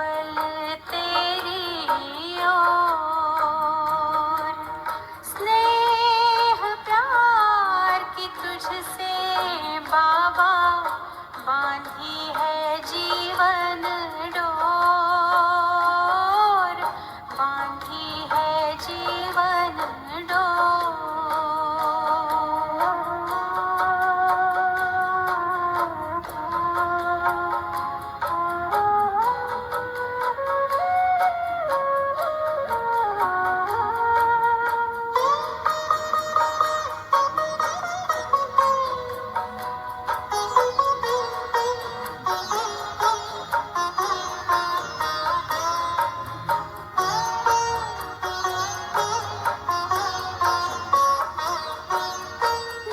केवल तेरी ओर। स्नेह प्यार की तुझसे बाबा बांधी है जीवन डोर, बांधी है जीवन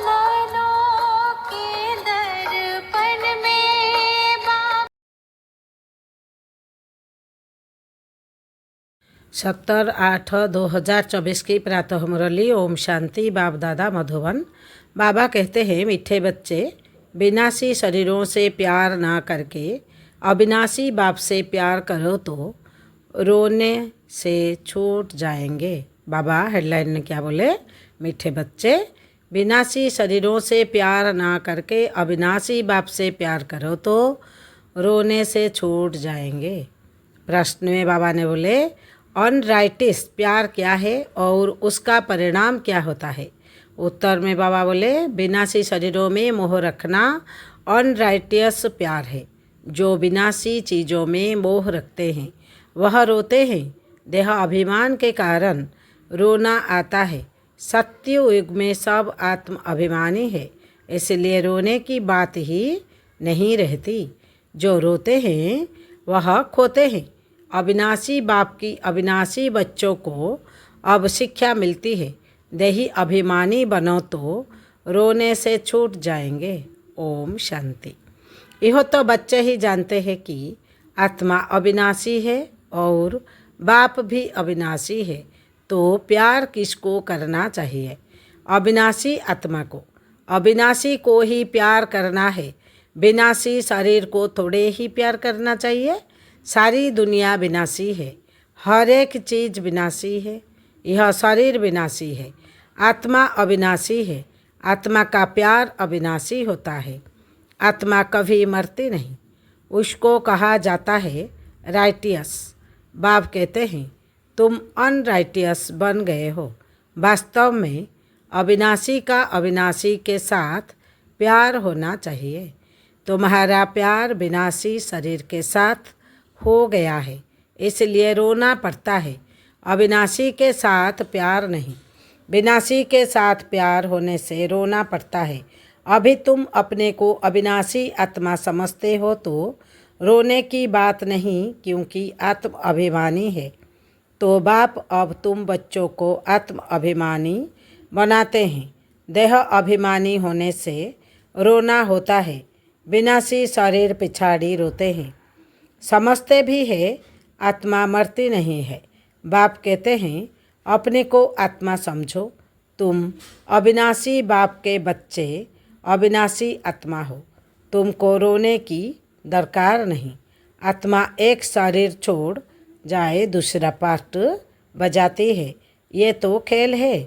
नैनों के दर्पण में बाबा। 17/8/2024 की प्रातः मुरली। ओम शांति। बाप दादा मधुबन। बाबा कहते हैं, मीठे बच्चे, विनाशी शरीरों से प्यार ना करके अविनाशी बाप से प्यार करो तो रोने से छूट जाएंगे। बाबा हेडलाइन में क्या बोले? मीठे बच्चे, विनाशी शरीरों से प्यार ना करके अविनाशी बाप से प्यार करो तो रोने से छूट जाएंगे। प्रश्न में बाबा ने बोले, अनराइटिस प्यार क्या है और उसका परिणाम क्या होता है? उत्तर में बाबा बोले, विनाशी शरीरों में मोह रखना अनराइटियस प्यार है। जो विनाशी चीज़ों में मोह रखते हैं वह रोते हैं। देह अभिमान के कारण रोना आता है। सत्य युग में सब आत्म अभिमानी है, इसलिए रोने की बात ही नहीं रहती। जो रोते हैं वह खोते हैं। अविनाशी बाप की अविनाशी बच्चों को अब शिक्षा मिलती है, देही अभिमानी बनो तो रोने से छूट जाएंगे। ओम शांति। यह तो बच्चे ही जानते हैं कि आत्मा अविनाशी है और बाप भी अविनाशी है, तो प्यार किसको करना चाहिए? अविनाशी आत्मा को। अविनाशी को ही प्यार करना है। विनाशी शरीर को थोड़े ही प्यार करना चाहिए। सारी दुनिया विनाशी है, हर एक चीज़ विनाशी है। यह शरीर विनाशी है, आत्मा अविनाशी है। आत्मा का प्यार अविनाशी होता है। आत्मा कभी मरती नहीं, उसको कहा जाता है राइटियस। बाप कहते हैं, तुम अनराइटियस बन गए हो। वास्तव में अविनाशी का अविनाशी के साथ प्यार होना चाहिए। तुम्हारा प्यार विनाशी शरीर के साथ हो गया है, इसलिए रोना पड़ता है। अविनाशी के साथ प्यार नहीं, विनाशी के साथ प्यार होने से रोना पड़ता है। अभी तुम अपने को अविनाशी आत्मा समझते हो तो रोने की बात नहीं, क्योंकि आत्म अभिमानी है। तो बाप अब तुम बच्चों को आत्म अभिमानी बनाते हैं। देह अभिमानी होने से रोना होता है। विनाशी शरीर पिछाड़ी रोते हैं। समझते भी है आत्मा मरती नहीं है। बाप कहते हैं, अपने को आत्मा समझो। तुम अविनाशी बाप के बच्चे अविनाशी आत्मा हो। तुमको रोने की दरकार नहीं। आत्मा एक शरीर छोड़ जाए दूसरा पार्ट बजाती है, ये तो खेल है।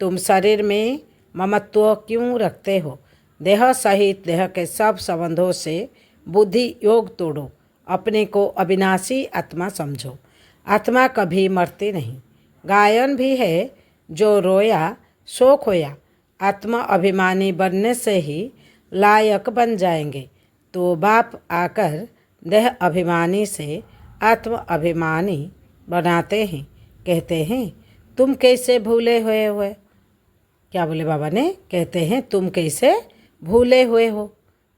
तुम शरीर में ममत्व क्यों रखते हो? देह सहित देह के सब संबंधों से बुद्धि योग तोड़ो। अपने को अविनाशी आत्मा समझो। आत्मा कभी मरती नहीं। गायन भी है, जो रोया सो खोया। आत्मा अभिमानी बनने से ही लायक बन जाएंगे। तो बाप आकर देह अभिमानी से आत्म अभिमानी बनाते हैं। कहते हैं, तुम कैसे भूले हुए हो? क्या बोले बाबा ने? कहते हैं, तुम कैसे भूले हुए हो?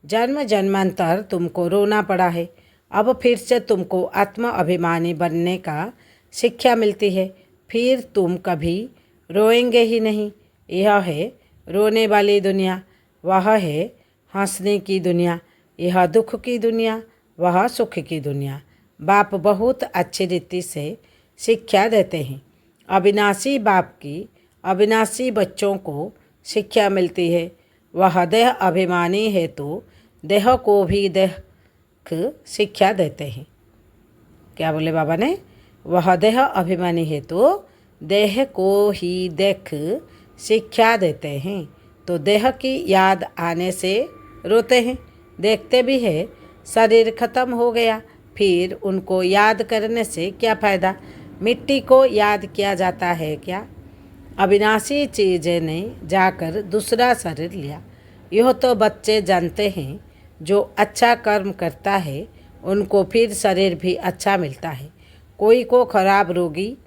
जन्म जन्मांतर तुमको रोना पड़ा है। अब फिर से तुमको आत्म अभिमानी बनने का शिक्षा मिलती है। फिर तुम कभी रोएंगे ही नहीं। यह है रोने वाली दुनिया, वह है हंसने की दुनिया। यह दुख की दुनिया, वह सुख की दुनिया। बाप बहुत अच्छी रीति से शिक्षा देते हैं। अविनाशी बाप की अविनाशी बच्चों को शिक्षा मिलती है। वह देह अभिमानी है तो देह को भी देह शिक्षा देते हैं। क्या बोले बाबा ने, वह देह अभिमानी है तो देह को ही देख शिक्षा देते हैं। तो देह की याद आने से रोते हैं, देखते भी है शरीर खत्म हो गया, फिर उनको याद करने से क्या फ़ायदा। मिट्टी को याद किया जाता है क्या? अविनाशी चीज़ें ने जाकर दूसरा शरीर लिया। यह तो बच्चे जानते हैं, जो अच्छा कर्म करता है उनको फिर शरीर भी अच्छा मिलता है। कोई को खराब रोगी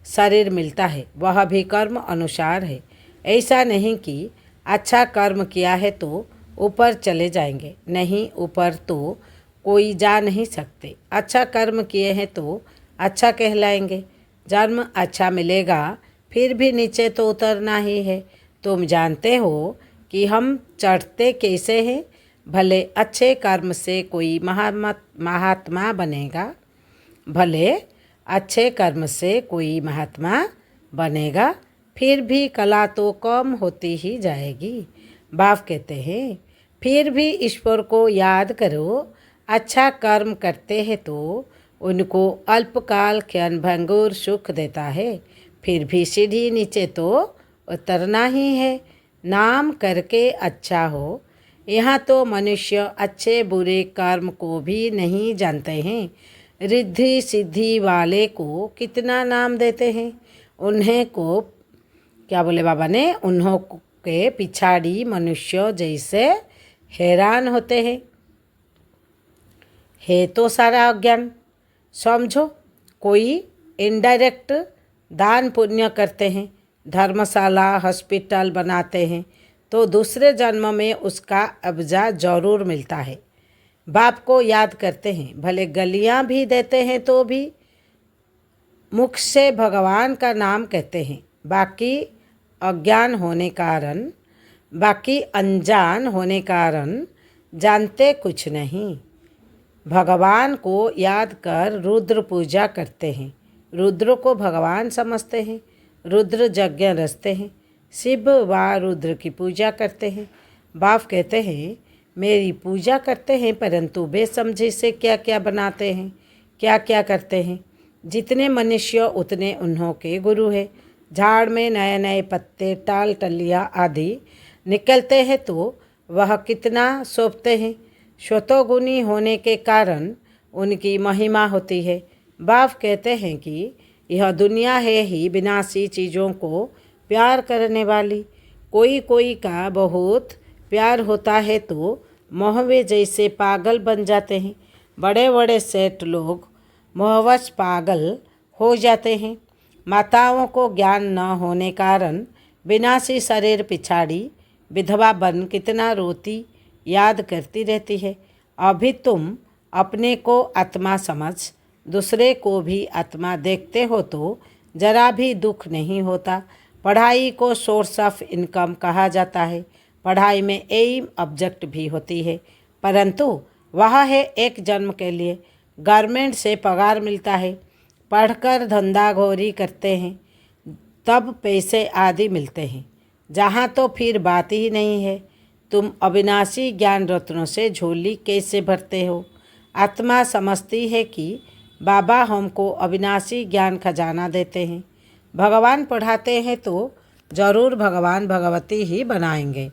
शरीर मिलता है, वह भी कर्म अनुसार है। ऐसा नहीं कि अच्छा कर्म किया है तो ऊपर चले जाएंगे, नहीं, ऊपर तो कोई जा नहीं सकते। अच्छा कर्म किए हैं तो अच्छा कहलाएंगे, जन्म अच्छा मिलेगा, फिर भी नीचे तो उतरना ही है। तुम जानते हो कि हम चढ़ते कैसे हैं? भले अच्छे कर्म से कोई महात्मा बनेगा, भले अच्छे कर्म से कोई महात्मा बनेगा, फिर भी कला तो कम होती ही जाएगी। बाप कहते हैं फिर भी ईश्वर को याद करो। अच्छा कर्म करते हैं तो उनको अल्पकाल क्षणभंगुर सुख देता है, फिर भी सीढ़ी नीचे तो उतरना ही है। नाम करके अच्छा हो। यहाँ तो मनुष्य अच्छे बुरे कर्म को भी नहीं जानते हैं। रिद्धि सिद्धि वाले को कितना नाम देते हैं, उन्हें को क्या बोले बाबा ने, उन्हों के पिछाड़ी मनुष्य जैसे हैरान होते हैं। है तो सारा अज्ञान। समझो, कोई इनडायरेक्ट दान पुण्य करते हैं, धर्मशाला हॉस्पिटल बनाते हैं, तो दूसरे जन्म में उसका अब्जा जरूर मिलता है। बाप को याद करते हैं, भले गलियां भी देते हैं तो भी मुख से भगवान का नाम कहते हैं। बाकी अनजान होने कारण जानते कुछ नहीं। भगवान को याद कर रुद्र पूजा करते हैं, रुद्र को भगवान समझते हैं, रुद्र यज्ञ रचते हैं, शिव व रुद्र की पूजा करते हैं। बाप कहते हैं मेरी पूजा करते हैं, परंतु बेसमझी से क्या क्या बनाते हैं, क्या क्या करते हैं। जितने मनुष्य उतने उन्हों के गुरु है। झाड़ में नए नए पत्ते, टाल टलियाँ आदि निकलते हैं तो वह कितना शोभते हैं। स्वतोगुणी होने के कारण उनकी महिमा होती है। बाप कहते हैं कि यह दुनिया है ही विनाशी चीज़ों को प्यार करने वाली। कोई कोई का बहुत प्यार होता है तो मोहवे जैसे पागल बन जाते हैं। बड़े बड़े सेठ लोग मोहवश पागल हो जाते हैं। माताओं को ज्ञान न होने कारण विनाशी शरीर पिछाड़ी विधवा बन कितना रोती याद करती रहती है। अभी तुम अपने को आत्मा समझ दूसरे को भी आत्मा देखते हो तो जरा भी दुख नहीं होता। पढ़ाई को सोर्स ऑफ इनकम कहा जाता है। पढ़ाई में एम ऑब्जेक्ट भी होती है, परंतु वह है एक जन्म के लिए। गवर्नमेंट से पगार मिलता है, पढ़कर धंधा घोरी करते हैं तब पैसे आदि मिलते हैं। जहाँ तो फिर बात ही नहीं है। तुम अविनाशी ज्ञान रत्नों से झोली कैसे भरते हो? आत्मा समझती है कि बाबा हमको अविनाशी ज्ञान खजाना देते हैं। भगवान पढ़ाते हैं तो जरूर भगवान भगवती ही बनाएंगे,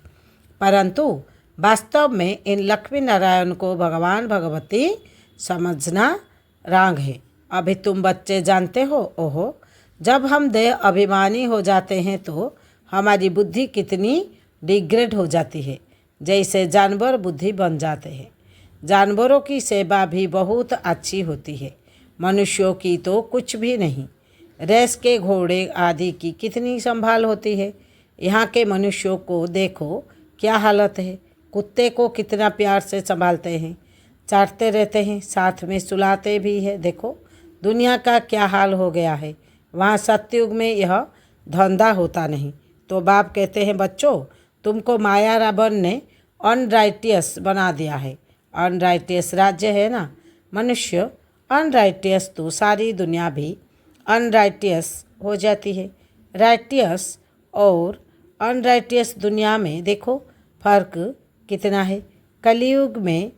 परंतु वास्तव में इन लक्ष्मी नारायण को भगवान भगवती समझना रांग है। अभी तुम बच्चे जानते हो, ओहो, जब हम देह अभिमानी हो जाते हैं तो हमारी बुद्धि कितनी डिग्रेड हो जाती है, जैसे जानवर बुद्धि बन जाते हैं। जानवरों की सेवा भी बहुत अच्छी होती है, मनुष्यों की तो कुछ भी नहीं। रेस के घोड़े आदि की कितनी संभाल होती है। यहाँ के मनुष्यों को देखो क्या हालत है। कुत्ते को कितना प्यार से संभालते हैं, चाटते रहते हैं, साथ में सुलाते भी है। देखो दुनिया का क्या हाल हो गया है। वहाँ सतयुग में यह धंधा होता नहीं। तो बाप कहते हैं बच्चों, तुमको माया रावण ने अनराइटियस बना दिया है। अनराइटियस राज्य है ना, मनुष्य अनराइटियस तो सारी दुनिया भी अनराइटियस हो जाती है। राइटियस और अनराइटियस दुनिया में देखो फर्क कितना है। कलयुग में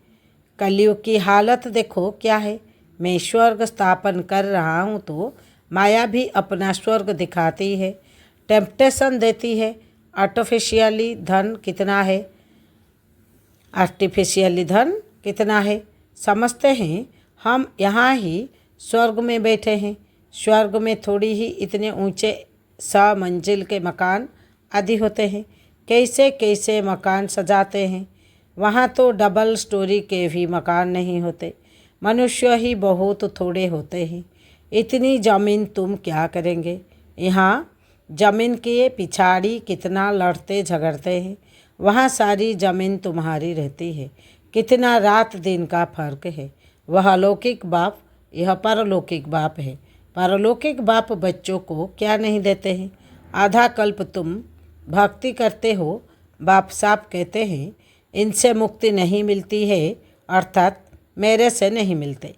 कलयुग की हालत देखो क्या है। मैं स्वर्ग स्थापन कर रहा हूँ तो माया भी अपना स्वर्ग दिखाती है, टेम्पटेशन देती है। आर्टिफिशियली धन कितना है, आर्टिफिशियली धन कितना है समझते हैं हम यहाँ ही स्वर्ग में बैठे हैं। स्वर्ग में थोड़ी ही इतने ऊंचे 100 मंजिल के मकान आदि होते हैं। कैसे कैसे मकान सजाते हैं। वहाँ तो डबल स्टोरी के भी मकान नहीं होते। मनुष्य ही बहुत थोड़े होते हैं। इतनी ज़मीन तुम क्या करेंगे। यहाँ ज़मीन के पिछाड़ी कितना लड़ते झगड़ते हैं। वहाँ सारी ज़मीन तुम्हारी रहती है। कितना रात दिन का फर्क है। वह अलौकिक बाप, यह परलौकिक बाप है। परलौकिक बाप बच्चों को क्या नहीं देते हैं। आधा कल्प तुम भक्ति करते हो, बाप साहब कहते हैं इनसे मुक्ति नहीं मिलती है, अर्थात मेरे से नहीं मिलते।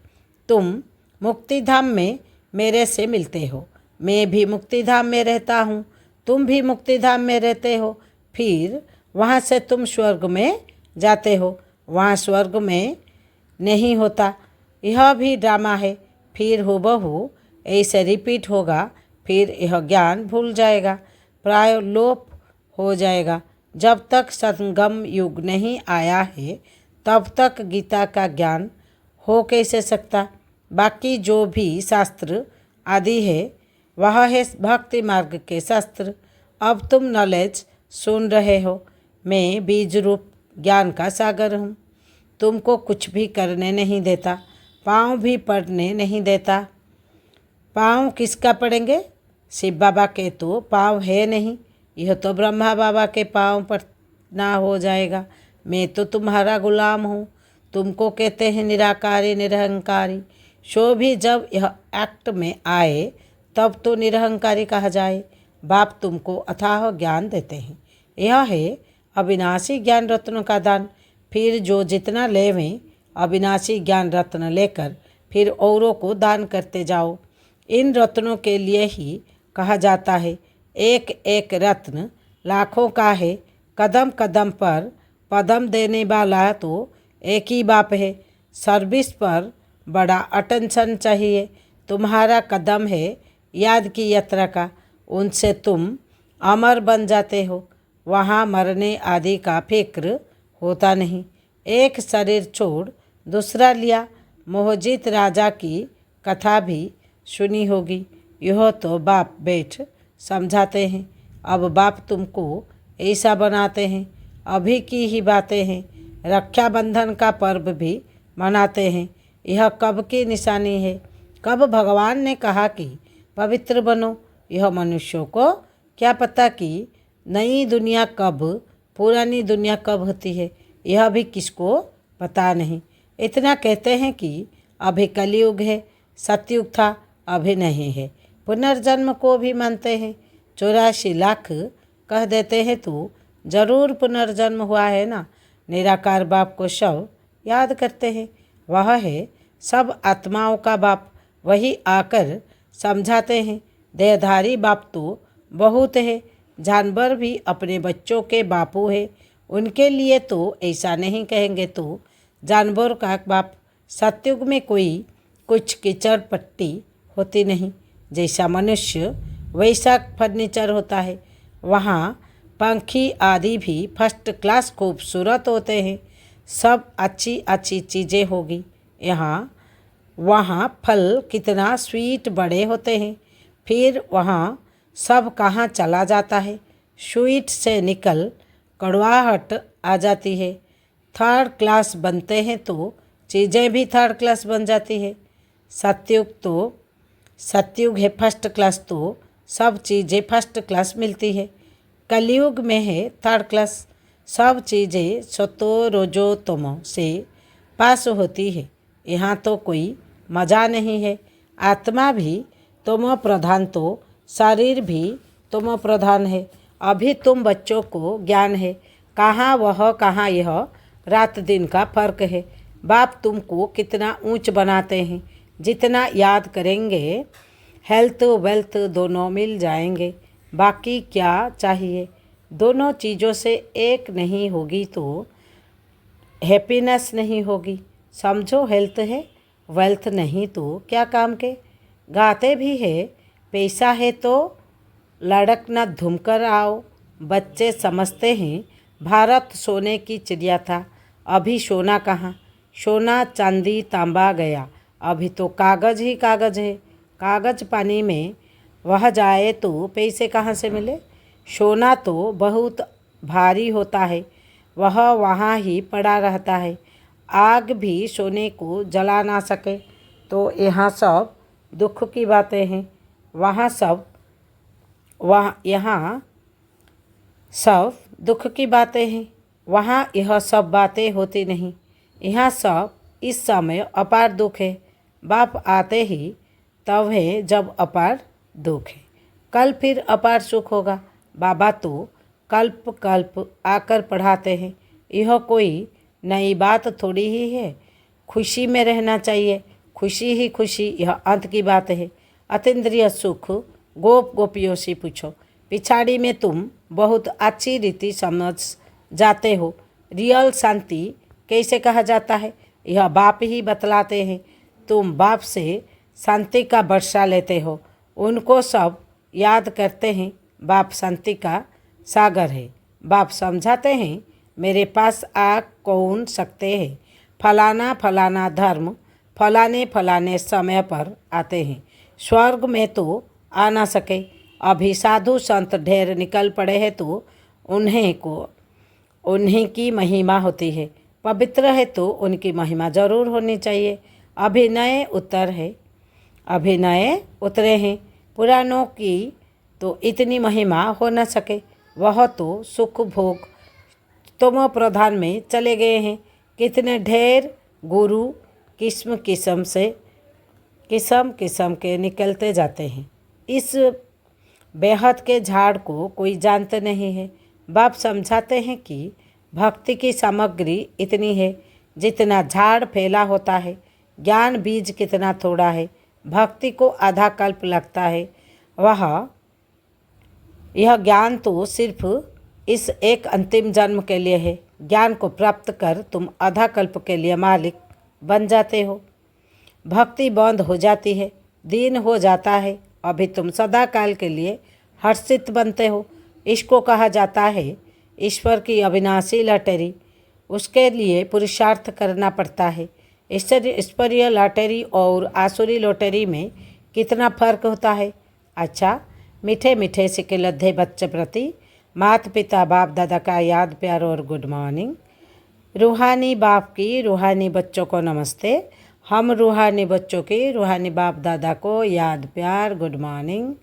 तुम मुक्तिधाम में मेरे से मिलते हो। मैं भी मुक्तिधाम में रहता हूँ, तुम भी मुक्तिधाम में रहते हो। फिर वहाँ से तुम स्वर्ग में जाते हो। वहाँ स्वर्ग में नहीं होता। यह भी ड्रामा है। फिर हूबहू ऐसे रिपीट होगा। फिर यह ज्ञान भूल जाएगा, प्राय लोप हो जाएगा। जब तक संगम युग नहीं आया है तब तक गीता का ज्ञान हो कैसे सकता। बाकी जो भी शास्त्र आदि है वह है भक्ति मार्ग के शास्त्र। अब तुम नॉलेज सुन रहे हो। मैं बीज रूप ज्ञान का सागर हूँ। तुमको कुछ भी करने नहीं देता, पाँव भी पड़ने नहीं देता। पाँव किसका पड़ेंगे। शिव बाबा के तो पाँव है नहीं। यह तो ब्रह्मा बाबा के पाँव पड़ना हो जाएगा। मैं तो तुम्हारा गुलाम हूँ। तुमको कहते हैं निराकारी निरहंकारी। सो भी जब यह एक्ट में आए तब तो निरहंकारी कहा जाए। बाप तुमको अथाह ज्ञान देते हैं। यह है अविनाशी ज्ञान रत्नों का दान। फिर जो जितना लेवें अविनाशी ज्ञान रत्न लेकर फिर औरों को दान करते जाओ। इन रत्नों के लिए ही कहा जाता है एक एक रत्न लाखों का है। कदम कदम पर पदम देने वाला तो एक ही बाप है। सर्विस पर बड़ा अटेंशन चाहिए। तुम्हारा कदम है याद की यात्रा का, उनसे तुम अमर बन जाते हो। वहाँ मरने आदि का फिक्र होता नहीं। एक शरीर छोड़ दूसरा लिया। मोहजित राजा की कथा भी सुनी होगी। यह तो बाप बैठ समझाते हैं। अब बाप तुमको ऐसा बनाते हैं। अभी की ही बातें हैं। रक्षाबंधन का पर्व भी मनाते हैं। यह कब की निशानी है। कब भगवान ने कहा कि पवित्र बनो। यह मनुष्यों को क्या पता कि नई दुनिया कब, पुरानी दुनिया कब होती है, यह भी किसको पता नहीं। इतना कहते हैं कि अभी कलयुग है, सतयुग था, अभी नहीं है। पुनर्जन्म को भी मानते हैं। 84 लाख कह देते हैं तो जरूर पुनर्जन्म हुआ है ना। निराकार बाप को सब याद करते हैं। वह है सब आत्माओं का बाप। वही आकर समझाते हैं। देहधारी बाप तो बहुत है। जानवर भी अपने बच्चों के बापू है। उनके लिए तो ऐसा नहीं कहेंगे तो जानवर का बाप। सतयुग में कोई कुछ कीचड़ पट्टी होती नहीं। जैसा मनुष्य वैसा फर्नीचर होता है। वहाँ पंखी आदि भी फर्स्ट क्लास खूबसूरत होते हैं। सब अच्छी अच्छी चीज़ें होगी। यहाँ वहाँ फल कितना स्वीट बड़े होते हैं। फिर वहाँ सब कहाँ चला जाता है। स्वीट से निकल कड़वाहट आ जाती है। थर्ड क्लास बनते हैं तो चीज़ें भी थर्ड क्लास बन जाती है। सतयुग है फर्स्ट क्लास तो सब चीज़ें फर्स्ट क्लास मिलती है। कलयुग में है थर्ड क्लास। सब चीज़ें सतो रोजो तमो से पास होती है। यहाँ तो कोई मज़ा नहीं है। आत्मा भी तमो प्रधान तो शरीर भी तमो प्रधान है। अभी तुम बच्चों को ज्ञान है। कहाँ वह कहाँ यह रात दिन का फर्क है। बाप तुमको कितना ऊंच बनाते हैं। जितना याद करेंगे हेल्थ वेल्थ दोनों मिल जाएंगे। बाकी क्या चाहिए। दोनों चीज़ों से एक नहीं होगी तो हैप्पीनेस नहीं होगी। समझो हेल्थ है वेल्थ नहीं तो क्या काम के। गाते भी है पैसा है तो लड़कना धूम कर आओ। बच्चे समझते हैं भारत सोने की चिड़िया था, अभी सोना कहाँ। सोना चांदी तांबा गया, अभी तो कागज़ ही कागज़ है। कागज़ पानी में वह जाए तो पैसे कहाँ से मिले। सोना तो बहुत भारी होता है, वह वहाँ ही पड़ा रहता है। आग भी सोने को जला ना सके। तो यहाँ सब दुख की बातें हैं, यहाँ सब दुख की बातें हैं, वहाँ यह सब बातें होती नहीं। यहाँ सब इस समय अपार दुख है। बाप आते ही तब है जब अपार दुख है, कल फिर अपार सुख होगा। बाबा तो कल्प कल्प आकर पढ़ाते हैं, यह कोई नई बात थोड़ी ही है। खुशी में रहना चाहिए, खुशी ही खुशी, यह अंत की बात है। अतीन्द्रिय सुख गोप गोपियों से पूछो, पिछाड़ी में तुम बहुत अच्छी रीति समझ जाते हो। रियल शांति कैसे कहा जाता है, यह बाप ही बतलाते हैं। तुम बाप से शांति का वर्षा लेते हो, उनको सब याद करते हैं। बाप शांति का सागर है। बाप समझाते हैं, मेरे पास आ कौन सकते हैं। फलाना फलाना धर्म फलाने फलाने समय पर आते हैं, स्वर्ग में तो आ ना सके। अभी साधु संत ढेर निकल पड़े हैं तो उन्हीं की महिमा होती है। पवित्र है तो उनकी महिमा जरूर होनी चाहिए। अभी नए उतरे हैं, पुरानों की तो इतनी महिमा हो न सके। वह तो सुख भोग तमो प्रधान में चले गए हैं। कितने ढेर गुरु किस्म किस्म के निकलते जाते हैं। इस बेहद के झाड़ को कोई जानते नहीं है। बाप समझाते हैं कि भक्ति की सामग्री इतनी है जितना झाड़ फैला होता है। ज्ञान बीज कितना थोड़ा है, भक्ति को आधा कल्प लगता है। यह ज्ञान तो सिर्फ इस एक अंतिम जन्म के लिए है। ज्ञान को प्राप्त कर तुम आधा कल्प के लिए मालिक बन जाते हो। भक्ति बंद हो जाती है, दीन हो जाता है, अभी तुम सदा काल के लिए हर्षित बनते हो। इसको कहा जाता है ईश्वर की अविनाशी लॉटरी। उसके लिए पुरुषार्थ करना पड़ता है। ईश्वरीय लॉटरी और आसुरी लॉटरी में कितना फर्क होता है। अच्छा, मीठे मीठे सिके लद्दे बच्चे प्रति माता पिता बाप दादा का याद प्यार और गुड मॉर्निंग। रूहानी बाप की रूहानी बच्चों को नमस्ते। हम रूहानी बच्चों की रूहानी बाप दादा को याद प्यार गुड मॉर्निंग।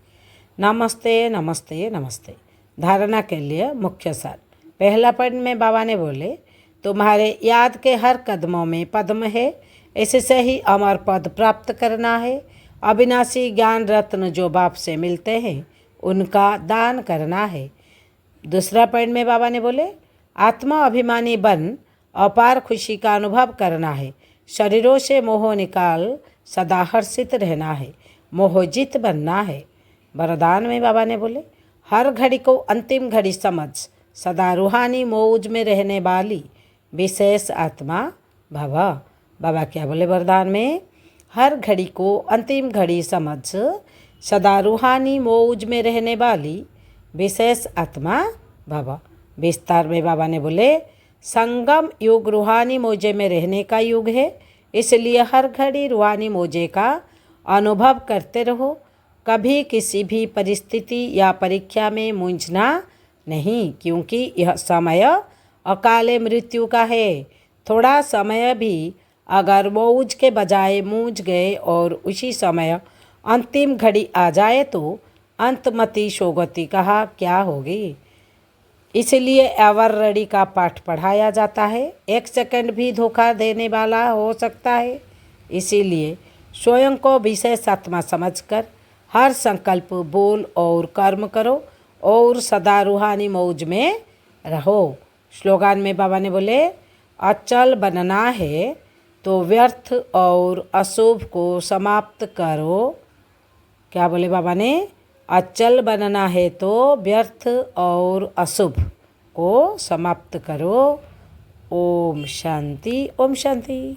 नमस्ते नमस्ते नमस्ते। धारणा के लिए मुख्य सार। पहला पद में बाबा ने बोले, तुम्हारे याद के हर कदमों में पद्म है, इससे ही अमर पद प्राप्त करना है। अविनाशी ज्ञान रत्न जो बाप से मिलते हैं उनका दान करना है। दूसरा पॉइंट में बाबा ने बोले, आत्मा अभिमानी बन अपार खुशी का अनुभव करना है। शरीरों से मोह निकाल सदा हर्षित रहना है, मोहजित बनना है। वरदान में बाबा ने बोले, हर घड़ी को अंतिम घड़ी समझ सदा रूहानी मौज में रहने वाली विशेष आत्मा भव। बाबा क्या बोले वरदान में, हर घड़ी को अंतिम घड़ी समझ सदा रूहानी मौज में रहने वाली विशेष आत्मा भव। विस्तार में बाबा ने बोले, संगम युग रूहानी मौजे में रहने का युग है, इसलिए हर घड़ी रूहानी मौजे का अनुभव करते रहो। कभी किसी भी परिस्थिति या परीक्षा में मूंझना नहीं, क्योंकि यह समय अकाले मृत्यु का है। थोड़ा समय भी अगर मौज के बजाय मूंझ गए और उसी समय अंतिम घड़ी आ जाए तो अंतमति सोगति कहा क्या होगी। इसलिए एवर रेडी का पाठ पढ़ाया जाता है। एक सेकंड भी धोखा देने वाला हो सकता है, इसीलिए स्वयं को विशेष आत्मा समझकर हर संकल्प बोल और कर्म करो और सदा रूहानी मौज में रहो। स्लोगान में बाबा ने बोले, अचल बनना है तो व्यर्थ और अशुभ को समाप्त करो। क्या बोले बाबा ने, अचल बनना है तो व्यर्थ और अशुभ को समाप्त करो। ओम शांति ओम शांति।